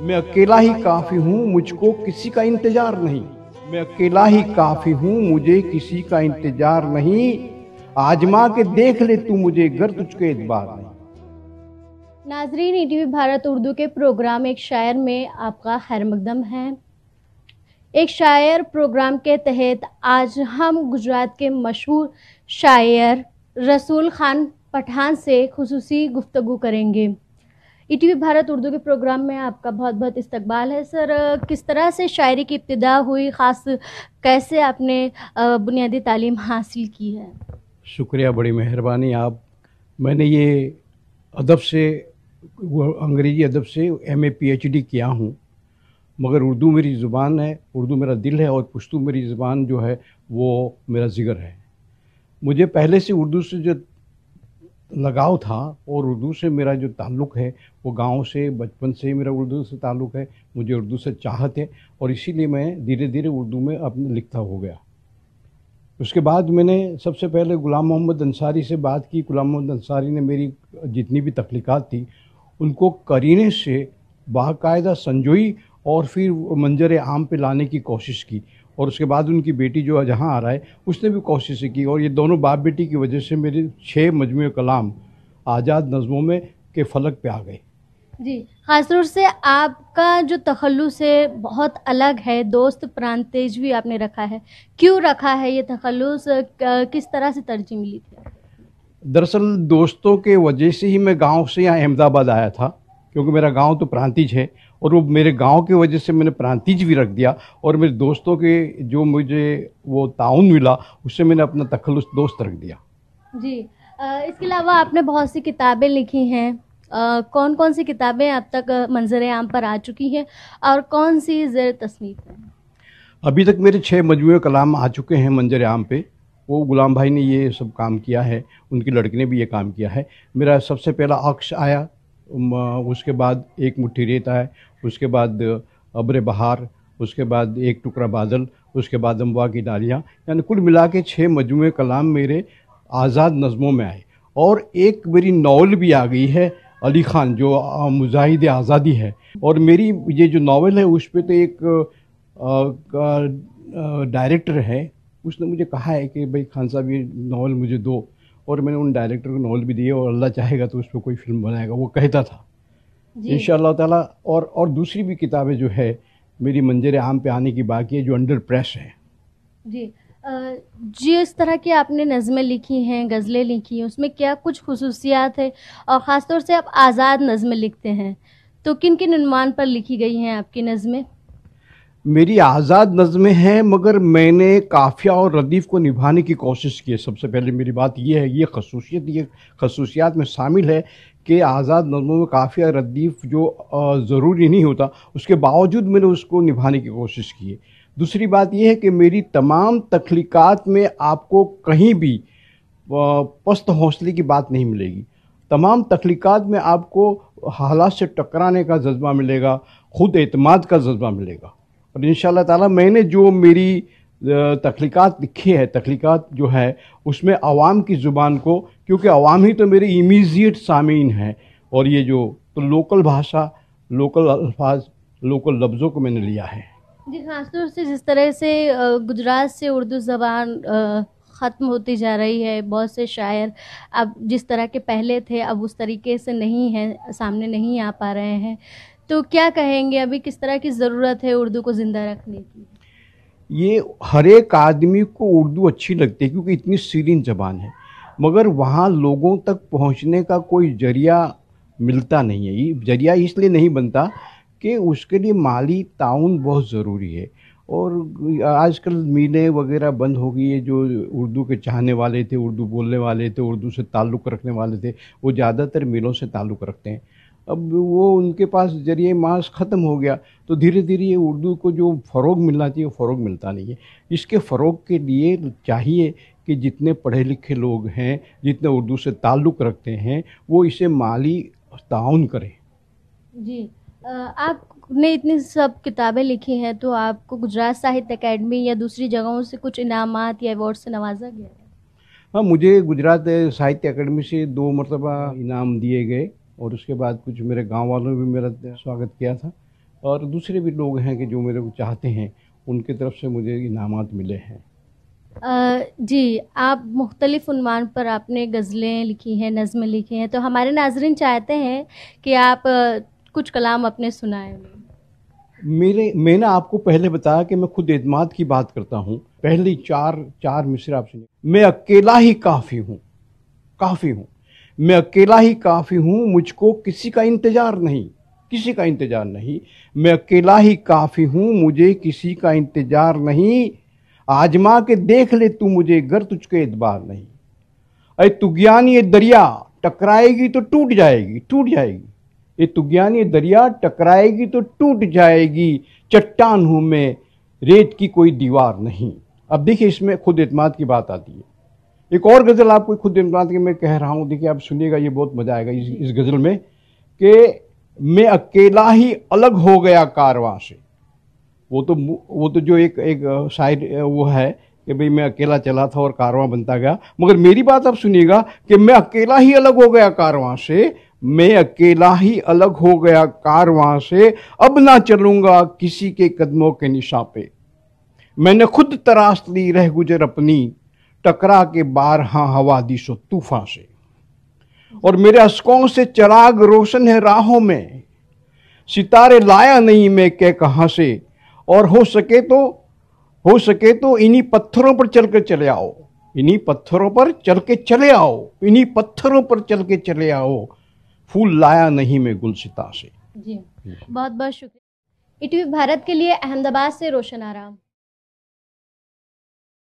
میں اکیلا ہی کافی ہوں، مجھ کو کسی کا انتظار نہیں۔ میں اکیلا ہی کافی ہوں، مجھے کسی کا انتظار نہیں۔ آزما کے دیکھ لے تو مجھے گر تجھ کے اعتبار نہیں۔ ناظرین، E T V Bharat Urdu کے پروگرام ایک شاعر میں آپ کا خیر مقدم ہے۔ ایک شاعر پروگرام کے تحت آج ہم گجرات کے مشہور شاعر رسول خان پٹھان سے خصوصی گفتگو کریں گے۔ E T V Bharat Urdu کے پروگرام میں آپ کا بہت بہت استقبال ہے۔ سر، کس طرح سے شاعری کی ابتدا ہوئی، خاص کیسے آپ نے بنیادی تعلیم حاصل کی ہے؟ شکریہ، بڑی مہربانی آپ۔ میں نے یہ ادب سے، انگریزی ادب سے ایم اے پی ایچ ڈی کیا ہوں، مگر اردو میری زبان ہے، اردو میرا دل ہے، اور پشتو میری زبان جو ہے وہ میرا جگر ہے۔ مجھے پہلے سے اردو سے جو لگاؤ تھا اور اردو سے میرا جو تعلق ہے وہ گاؤں سے، بچپن سے ہی میرا اردو سے تعلق ہے۔ مجھے اردو سے چاہت ہے اور اسی لیے میں دھیرے دھیرے اردو میں اپنے لکھتا ہو گیا۔ اس کے بعد میں نے سب سے پہلے غلام محمد انصاری سے بات کی۔ غلام محمد انصاری نے میری جتنی بھی تخلیقات تھی ان کو قرینے سے باقاعدہ سنجوئی اور پھر منظر عام پہ لانے کی کوشش کی، اور اس کے بعد ان کی بیٹی جو جہاں آ رہا ہے اس نے بھی کوششیں کی، اور یہ دونوں باپ بیٹی کی وجہ سے میرے 6 مجموعہ کلام آزاد نظموں میں کے فلک پہ آ گئے۔ جی، خاص طور سے آپ کا جو تخلص ہے بہت الگ ہے، دوست پرانتیج بھی آپ نے رکھا ہے۔ کیوں رکھا ہے یہ تخلص؟ کس طرح سے ترجیح ملی تھی؟ دراصل دوستوں کے وجہ سے ہی میں گاؤں سے یہاں احمد آباد آیا تھا، کیونکہ میرا گاؤں تو پرانتیج ہے، اور وہ میرے گاؤں کی وجہ سے میں نے پرانتیج بھی رکھ دیا، اور میرے دوستوں کے جو مجھے وہ تعاون ملا اس سے میں نے اپنا تخلص دوست رکھ دیا۔ جی، اس کے علاوہ آپ نے بہت سی کتابیں لکھی ہیں۔ کون کون سی کتابیں اب تک منظر عام پر آ چکی ہیں اور کون سی زیر تصنیف ہیں؟ ابھی تک میرے 6 مجموعہ کلام آ چکے ہیں منظر عام پہ۔ وہ غلام بھائی نے یہ سب کام کیا ہے، ان کی لڑکی نے بھی یہ کام کیا ہے۔ میرا سب سے پہلا عکس آیا، اس کے بعد ایک مٹھی ریت آیا، اس کے بعد ابر بہار، اس کے بعد ایک ٹکڑا بادل، اس کے بعد اموا کی ڈالیاں، یعنی کل ملا کے 6 مجموعہ کلام میرے آزاد نظموں میں آئے۔ اور ایک میری ناول بھی آ گئی ہے، علی خان، جو مجاہد آزادی ہے، اور میری یہ جو ناول ہے اس پہ تو ایک ڈائریکٹر ہے، اس نے مجھے کہا ہے کہ بھائی خان صاحب یہ ناول مجھے دو، اور میں نے ان ڈائریکٹر کو ناول بھی دی، اور اللہ چاہے گا تو اس پہ کوئی فلم بنائے گا، وہ کہتا تھا انشاءاللہ تعالیٰ۔ اور دوسری بھی کتابیں جو ہے میری منظر عام پہ آنے کی باقی ہے، جو انڈر پریس ہے۔ جی، جس طرح کی آپ نے نظمیں لکھی ہیں، غزلیں لکھی ہیں، اس میں کیا کچھ خصوصیات ہے؟ اور خاص طور سے آپ آزاد نظمیں لکھتے ہیں تو کن کن عنوان پر لکھی گئی ہیں آپ کی نظمیں؟ میری آزاد نظمیں ہیں، مگر میں نے قافیہ اور ردیف کو نبھانے کی کوشش کی ہے۔ سب سے پہلے میری بات یہ ہے، یہ خصوصیات میں شامل ہے کہ آزاد نظموں میں قافیہ ردیف جو ضروری نہیں ہوتا، اس کے باوجود میں نے اس کو نبھانے کی کوشش کی ہے۔ دوسری بات یہ ہے کہ میری تمام تخلیقات میں آپ کو کہیں بھی پست حوصلے کی بات نہیں ملے گی۔ تمام تخلیقات میں آپ کو حالات سے ٹکرانے کا جذبہ ملے گا، خود اعتماد کا جذبہ ملے گا، اور انشاءاللہ تعالیٰ میں نے جو میری تخلیقات لکھی ہے، تخلیقات جو ہے اس میں عوام کی زبان کو، کیونکہ عوام ہی تو میرے امیجیٹ سامعین ہیں، اور یہ جو تو لوکل بھاشا، لوکل الفاظ، لوکل لفظوں کو میں نے لیا ہے۔ جی، خاص طور سے جس طرح سے گجرات سے اردو زبان ختم ہوتی جا رہی ہے، بہت سے شاعر اب جس طرح کے پہلے تھے اب اس طریقے سے نہیں ہیں، سامنے نہیں آ پا رہے ہیں، تو کیا کہیں گے ابھی کس طرح کی ضرورت ہے اردو کو زندہ رکھنے کی؟ یہ ہر ایک آدمی کو اردو اچھی لگتی ہے کیونکہ اتنی شیرین زبان ہے، مگر وہاں لوگوں تک پہنچنے کا کوئی ذریعہ ملتا نہیں ہے۔ یہ ذریعہ اس لیے نہیں بنتا کہ اس کے لیے مالی تعاون بہت ضروری ہے، اور آج کل میلیں وغیرہ بند ہو گئی ہے۔ جو اردو کے چاہنے والے تھے، اردو بولنے والے تھے، اردو سے تعلق رکھنے والے تھے، وہ زیادہ تر میلوں سے تعلق رکھتے ہیں۔ اب وہ ان کے پاس ذریعہ معاش ختم ہو گیا، تو دھیرے دھیرے یہ اردو کو جو فروغ ملنا چاہیے وہ فروغ ملتا نہیں ہے۔ اس کے فروغ کے لیے چاہیے کہ جتنے پڑھے لکھے لوگ ہیں، جتنے اردو سے تعلق رکھتے ہیں، وہ اسے مالی تعاون کریں۔ جی، آپ نے اتنی سب کتابیں لکھی ہیں تو آپ کو گجرات ساہتیہ اکیڈمی یا دوسری جگہوں سے کچھ انعامات یا ایوارڈ سے نوازا گیا ہے؟ ہاں، مجھے گجرات ساہتیہ اکیڈمی سے 2 مرتبہ انعام دیے گئے، اور اس کے بعد کچھ میرے گاؤں والوں نے بھی میرا سواگت کیا تھا، اور دوسرے بھی لوگ ہیں کہ جو میرے کو چاہتے ہیں، ان کی طرف سے مجھے انعامات ملے ہیں۔ جی، آپ مختلف عنوان پر آپ نے غزلیں لکھی ہیں، نظمیں لکھی ہیں، تو ہمارے ناظرین چاہتے ہیں کہ آپ کچھ کلام اپنے سنائیں۔ میں نے آپ کو پہلے بتایا کہ میں خود اعتماد کی بات کرتا ہوں۔ پہلی چار مصرع آپ سنیے۔ میں اکیلا ہی کافی ہوں، کافی ہوں، میں اکیلا ہی کافی ہوں، مجھ کو کسی کا انتظار نہیں، کسی کا انتظار نہیں، میں اکیلا ہی کافی ہوں، مجھے کسی کا انتظار نہیں، آزما کے دیکھ لے تو مجھے گر تجھ کے اعتبار نہیں۔ اے تغیانی دریا ٹکرائے گی تو ٹوٹ جائے گی، ٹوٹ جائے گی، یہ تغیانی دریا ٹکرائے گی تو ٹوٹ جائے گی، چٹان ہوں میں، ریت کی کوئی دیوار نہیں۔ اب دیکھیں اس میں خود اعتماد کی بات آتی ہے۔ ایک اور غزل آپ کو خود اعتماد کی میں کہہ رہا ہوں، دیکھیں آپ سنیے گا، یہ بہت مزہ آئے گا اس غزل میں، کہ میں اکیلا ہی الگ ہو گیا کارواں سے۔ وہ تو جو ایک شاعر وہ ہے کہ بھئی میں اکیلا چلا تھا اور کارواں بنتا گیا، مگر میری بات آپ سنیے گا کہ میں اکیلا ہی الگ ہو گیا کارواں سے، میں اکیلا ہی الگ ہو گیا کارواں سے، اب نہ چلوں گا کسی کے قدموں کے نشاں پہ، میں نے خود تراش لی رہ گزر اپنی، ٹکرا کے بارہا حوادث و طوفاں سے، اور میرے اشکوں سے چراغ روشن ہے راہوں میں، ستارے لایا نہیں میں کہ کہاں سے، اور ہو سکے تو انہی پتھروں پر چل کے چلے آؤ، انہی پتھروں پر چل کے چلے آؤ، انہی پتھروں پر چل کے چلے آؤ، پھول لایا نہیں میں گلستاں سے۔ جی، بہت بہت شکریہ۔ ای ٹی وی بھارت کے لیے احمد آباد سے روشن آرام۔